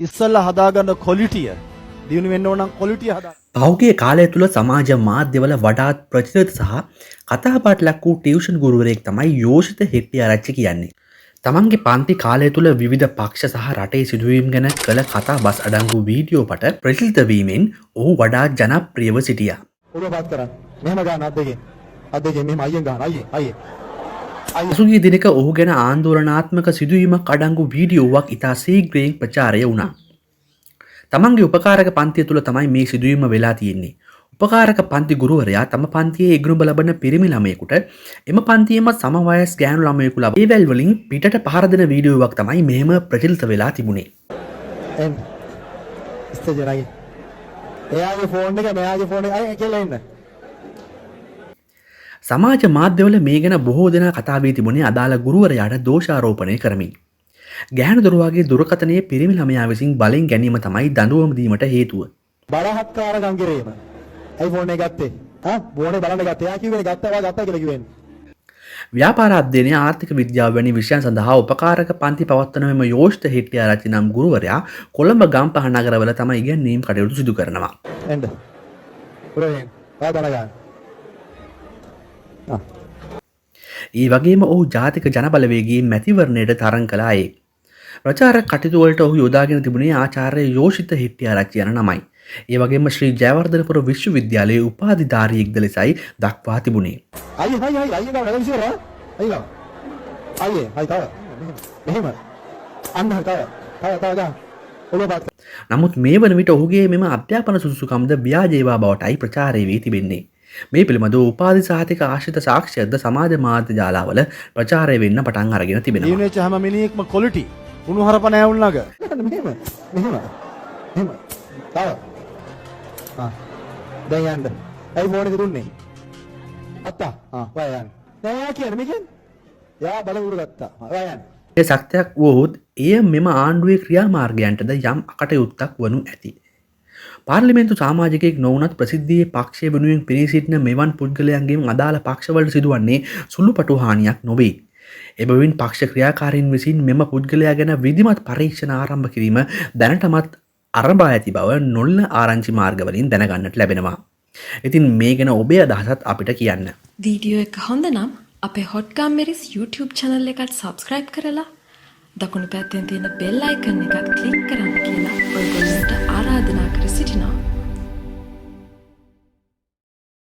ඉස්සල්ලා හදාගන්න ක්වොලිටිය දිනු වෙන්න ඕන නම් ක්වොලිටිය හදා. පහුගිය කාලය තුළ සමාජ මාධ්‍යවල වඩාත් ප්‍රචලිත සහ කතාබහට ලක් වූ ටියුෂන් ගුරුවරයෙක් තමයි යෝෂිත හෙට්ටිආරච්චි කියන්නේ. තමන්ගේ පන්ති කාලය තුළ විවිධ පක්ෂ සහ රටේ සිදුවීම් ගැන කළ කතා බස් අඩංගු වීඩියෝ පට ප්‍රචලිත වීමෙන් ඔහු වඩාත් ජනප්‍රියව සිටියා. උඩපත් කරන්න. මෙහෙම ගන්න අද්දකින්. අද්දකින් මෙහෙම අයියෙන් ගන්න. අයියේ. පසුගිය දිනක ඔහු ගැන ආන්දෝලනාත්මක සිදුවීමක් අඩංගු වීඩියෝවක් ඉතා සීග්‍රයෙන් ප්‍රචාරය වුණා. තමන්ගේ උපකාරක පන්තිය තුළ තමයි මේ සිදුවීම වෙලා තියෙන්නේ. උපකාරක පන්ති ගුරුවරයා තම පන්තියේ ඉගෙනුම ලබන පිරිමි ළමයෙකුට එම පන්තියේම සම වයස් ගෑනු ළමයෙකු ලබා ඒ වැල් වලින් පිටට පහර දෙන වීඩියෝවක් තමයි මෙහෙම ප්‍රචලිත වෙලා තිබුණේ. එන්න. ඉස්තජරයි. එයාගේ ෆෝන් එක මෙයාගේ ෆෝන් එක අය කියලා ඉන්න. සමාජ මාධ්‍යවල මේ ගැන බොහෝ දෙනා කතා වී තිබුණේ අදාළ ගුරුවරයාට දෝෂාරෝපණය කරමින්. ගැහැණු දරුවාගේ දුරකථනයේ පිරිමි ළමයා විසින් බලෙන් ගැනීම තමයි දඬුවම දීමට හේතුව. බලහත්කාරකම් කිරීම. ඇයි ෆෝන් එක ගත්තේ? ෆෝනේ බලන්න ගත්තේ. එයා කිව්වේ ගත්තා කියලා කිව්වේ. ව්‍යාපාර අධ්‍යයනය ආර්ථික විද්‍යාව වැනි විෂයන් සඳහා උපකාරක පන්ති පවත්වන මෙම යෝෂිත හෙට්ටිආරච්චි නම් ගුරුවරයා කොළඹ ගම්පහ නගරවල තමයි ඉගැන්වීම් කටයුතු සිදු කරනවා. එන්න. පුරයෙන්. ආදරගන්න. ඒ වගේම ඔහු ජාතික ජනබලවේගයේ මැතිවරණයට තරඟ කළ අයෙක්. ප්‍රචාරක කටයුතු වලට ඔහු යොදාගෙන තිබුණේ ආචාර්ය යෝෂිත හෙට්ටිආරච්චි යන නමයි. ඒ වගේම ශ්‍රී ජයවර්ධනපුර විශ්වවිද්‍යාලයේ උපාධිධාරියෙක්ද ලෙසයි දක්වා තිබුණේ. අයියේ ගාව ඉස්සර අයියේ තව මෙහෙම අන්න තව ගා නමුත් මේ වන විට ඔහුගේ මෙම අධ්‍යාපන සුදුසුකම්ද ව්‍යාජේවා බවටයි ප්‍රචාරය වී තිබෙන්නේ. මේ පිළිබඳව උපාධි සහතික ආශ්‍රිත සාක්ෂියක්ද සමාජ මාධ්‍ය ජාලාවල ප්‍රචාරය වෙන්න පටන් අරගෙන තිබෙනවා. ඊනෙච්ච හැම මිනිහෙක්ම ක්වොලිටි උණු හරප නැවුල්නග. මෙහෙම තව දැන් යන්න. ඇයි ෆෝන් එක දුන්නේ? අත්තා. ඔය යන්න. දැන් යා කියන්නේ මේකෙන්? යා බලවුරු ගත්තා. ඔය යන්න. ඒ සත්‍යයක් වුවහොත් එය මෙම ආණ්ඩුවේ ක්‍රියාමාර්ගයන්ටද යම් අකටයුත්තක් වනු ඇති. පාර්ලිමේන්තු සමාජිකයෙක් නොවුනත් ප්‍රසිද්ධියේ පක්ෂය වෙනුවෙන් පෙනී සිටින මෙවන් පුද්ගලයන්ගෙන් අදාළ පක්ෂවලට සිදුවන්නේ සුළුපටු හානියක් නොවේ. එබැවින් පක්ෂ ක්‍රියාකාරීන් විසින් මෙම පුද්ගලයා ගැන විධිමත් පරීක්ෂණ ආරම්භ කිරීම දැනටමත් අරඹා ඇති බව නොල්ල ආරංචි මාර්ගවලින් දැනගන්නට ලැබෙනවා. ඉතින් මේ ගැන ඔබේ අදහසත් අපිට කියන්න. වීඩියෝ එක හොඳ නම් අපේ හොට්ගම් මෙරිස් YouTube channel එකට subscribe කරලා දකුණු පැත්තෙන් තියෙන bell icon එකත් click කරන්න කියලා ඔයගොල්ලන්ට ආරාධනා කර සිටිනවා.